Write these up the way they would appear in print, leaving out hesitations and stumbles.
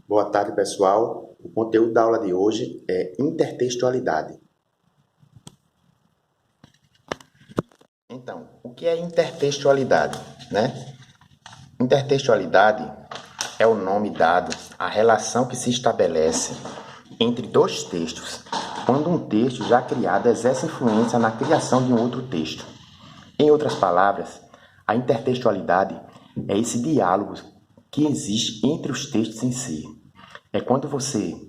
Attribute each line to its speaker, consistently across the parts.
Speaker 1: Boa tarde, pessoal. O conteúdo da aula de hoje é intertextualidade. Então, o que é intertextualidade, né? Intertextualidade é o nome dado à relação que se estabelece entre dois textos, quando um texto já criado exerce influência na criação de um outro texto. Em outras palavras, a intertextualidade é esse diálogo que existe entre os textos em si. É quando você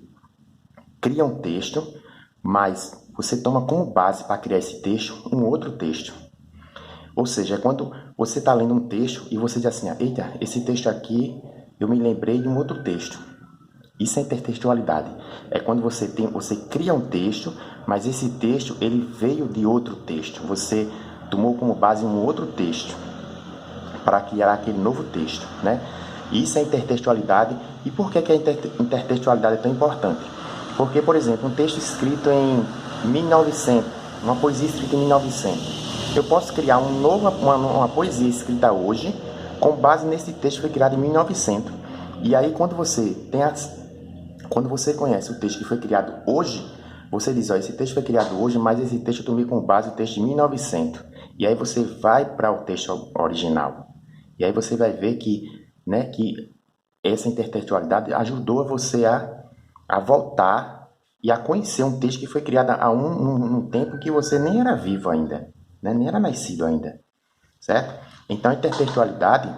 Speaker 1: cria um texto, mas você toma como base para criar esse texto um outro texto. Ou seja, é quando você está lendo um texto e você diz assim, eita, esse texto aqui eu me lembrei de um outro texto. Isso é intertextualidade. É quando você cria um texto, mas esse texto ele veio de outro texto. Você tomou como base um outro texto para criar aquele novo texto, né? Isso é intertextualidade. E por que a intertextualidade é tão importante? Porque, por exemplo, um texto escrito em 1900, uma poesia escrita em 1900, eu posso criar uma poesia escrita hoje com base nesse texto que foi criado em 1900. E aí, quando você conhece o texto que foi criado hoje, você diz, esse texto foi criado hoje, mas esse texto eu tomei como base o texto de 1900. E aí você vai para o texto original. E aí você vai ver que essa intertextualidade ajudou você a voltar e a conhecer um texto que foi criado num tempo que você nem era vivo ainda, né? Nem era nascido ainda, certo? Então a intertextualidade,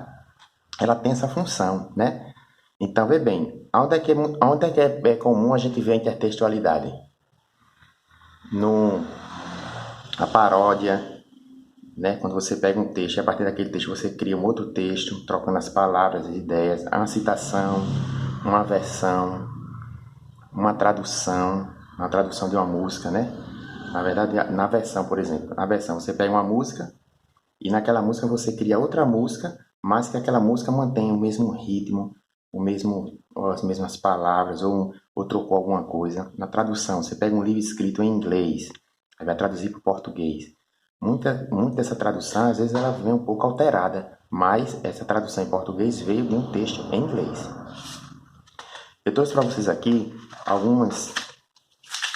Speaker 1: ela tem essa função, né? Então, vê bem, onde é que é comum a gente ver a intertextualidade? A paródia, né? Quando você pega um texto e a partir daquele texto você cria um outro texto, trocando as palavras, as ideias, uma citação, uma versão, uma tradução de uma música, né? Na verdade, na versão, por exemplo, na versão você pega uma música e naquela música você cria outra música, mas que aquela música mantém o mesmo ritmo, as mesmas palavras, ou trocou alguma coisa. Na tradução, você pega um livro escrito em inglês, aí vai traduzir para o português. Muita dessa tradução, às vezes, ela vem um pouco alterada, mas essa tradução em português veio de um texto em inglês. Eu trouxe para vocês aqui alguns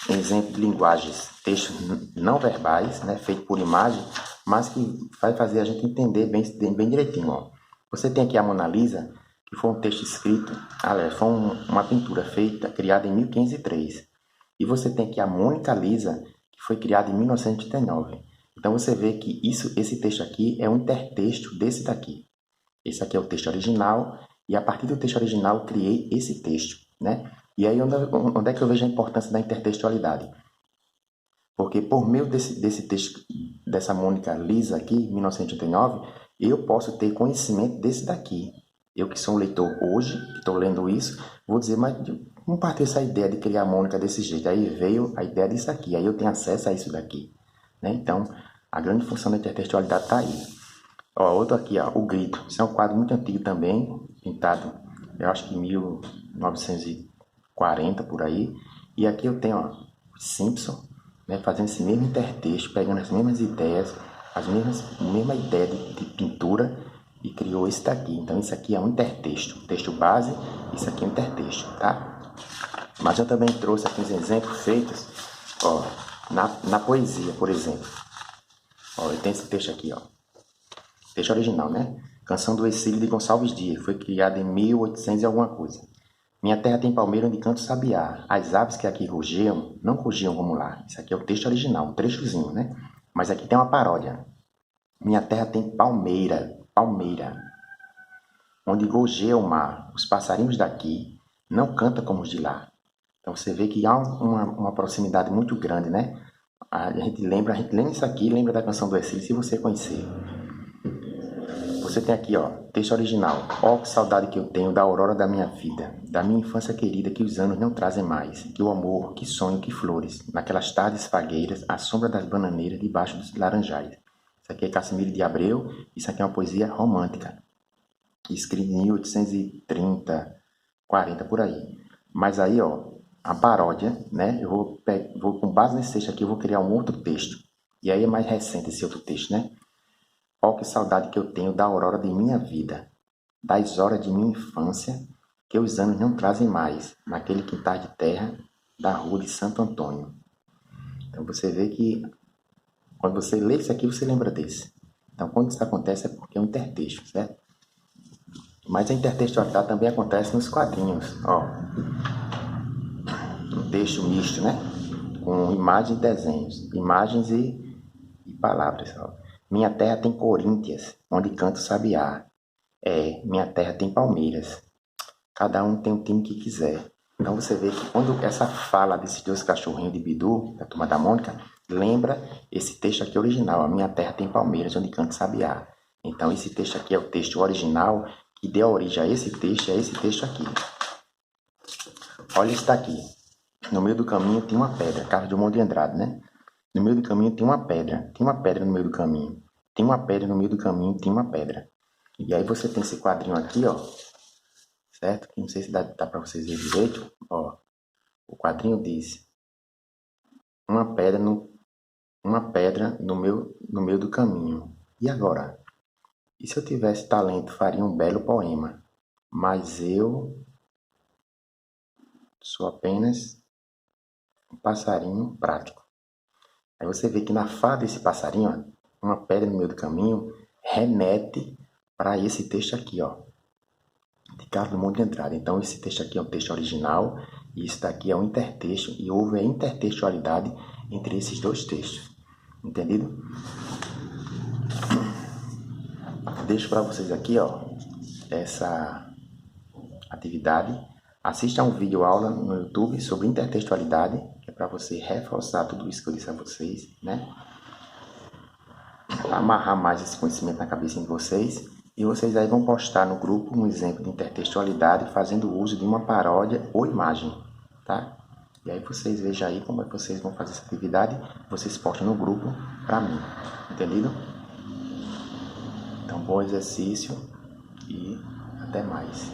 Speaker 1: exemplos de linguagens, textos não verbais, né, feito por imagem, mas que vai fazer a gente entender bem direitinho. Ó. Você tem aqui a Mona Lisa, que foi um texto escrito, foi uma pintura criada em 1503. E você tem aqui a Mônica Lisa, que foi criada em 1989. Então você vê que esse texto aqui é um intertexto desse daqui. Esse aqui é o texto original, e a partir do texto original eu criei esse texto, né? E aí onde é que eu vejo a importância da intertextualidade? Porque por meio desse texto, dessa Mônica Lisa aqui, 1989, eu posso ter conhecimento desse daqui. Eu que sou um leitor hoje, que estou lendo isso, vou dizer, mas não partiu essa ideia de criar a Mônica desse jeito. Aí veio a ideia disso aqui, aí eu tenho acesso a isso daqui, né? Então, a grande função da intertextualidade está aí. Ó, outro aqui, ó, O Grito. Isso é um quadro muito antigo também, pintado, eu acho que em 1940, por aí. E aqui eu tenho, ó, Simpson, né, fazendo esse mesmo intertexto, pegando as mesmas ideias, a mesma ideia de pintura e criou esse daqui. Então, isso aqui é um intertexto. Texto base, isso aqui é um intertexto, tá? Mas eu também trouxe aqui uns exemplos feitos, ó, na poesia, por exemplo. Ó, eu tenho esse texto aqui, ó. Texto original, né? Canção do Exílio de Gonçalves Dias, foi criada em 1800 e alguma coisa. Minha terra tem palmeira onde canta o sabiá. As aves que aqui rugiam, não rugiam como lá. Isso aqui é o texto original, um trechozinho, né? Mas aqui tem uma paródia. Minha terra tem palmeira, onde gorjeia o mar. Os passarinhos daqui não cantam como os de lá. Então você vê que há uma proximidade muito grande, né? A gente lembra isso aqui, lembra da canção do Exílio, se você conhecer. Você tem aqui, ó, texto original. Ó, que saudade que eu tenho da aurora da minha vida, da minha infância querida que os anos não trazem mais, que o amor, que sonho, que flores, naquelas tardes fagueiras, à sombra das bananeiras, debaixo dos laranjais. Isso aqui é Cassimiro de Abreu, isso aqui é uma poesia romântica, escrita em 1830, 40, por aí. Mas aí, ó, a paródia, né, eu vou com base nesse texto aqui, eu vou criar um outro texto. E aí é mais recente esse outro texto, né? Ó, que saudade que eu tenho da aurora de minha vida, das horas de minha infância, que os anos não trazem mais, naquele quintal de terra da rua de Santo Antônio. Então você vê que quando você lê isso aqui, você lembra desse. Então quando isso acontece é porque é um intertexto, certo? Mas a intertextualidade também acontece nos quadrinhos, ó. Um texto misto, né? Com imagens e desenhos, imagens e palavras, ó. Minha terra tem Coríntias, onde canta o sabiá. Minha terra tem Palmeiras. Cada um tem o time que quiser. Então você vê que quando essa fala desses dois cachorrinhos de Bidu, da Turma da Mônica, lembra esse texto aqui original. A minha terra tem Palmeiras, onde canta o sabiá. Então esse texto aqui é o texto original que deu origem a esse texto, é esse texto aqui. Olha isso daqui. No meio do caminho tem uma pedra. Carlos Drummond de Andrade, né? No meio do caminho tem uma pedra. Tem uma pedra no meio do caminho. Tem uma pedra no meio do caminho, tem uma pedra. E aí você tem esse quadrinho aqui, ó. Certo? Que não sei se dá para vocês verem direito. Ó. O quadrinho diz: uma pedra no meio do caminho. E agora? E se eu tivesse talento, faria um belo poema. Mas eu sou apenas um passarinho prático. Aí você vê que na fala desse passarinho, ó, uma pedra no meio do caminho, remete para esse texto aqui, ó, de Carlos Drummond de Andrade. Então esse texto aqui é um texto original e isso daqui é um intertexto e houve a intertextualidade entre esses dois textos. Entendido? Deixo para vocês aqui, ó, essa atividade. Assista um vídeo aula no YouTube sobre intertextualidade, que é para você reforçar tudo isso que eu disse a vocês, né? Amarrar mais esse conhecimento na cabeça de vocês. E vocês aí vão postar no grupo um exemplo de intertextualidade fazendo uso de uma paródia ou imagem, tá? E aí vocês vejam aí como é que vocês vão fazer essa atividade. Vocês postam no grupo para mim, entendido? Então, bom exercício e até mais.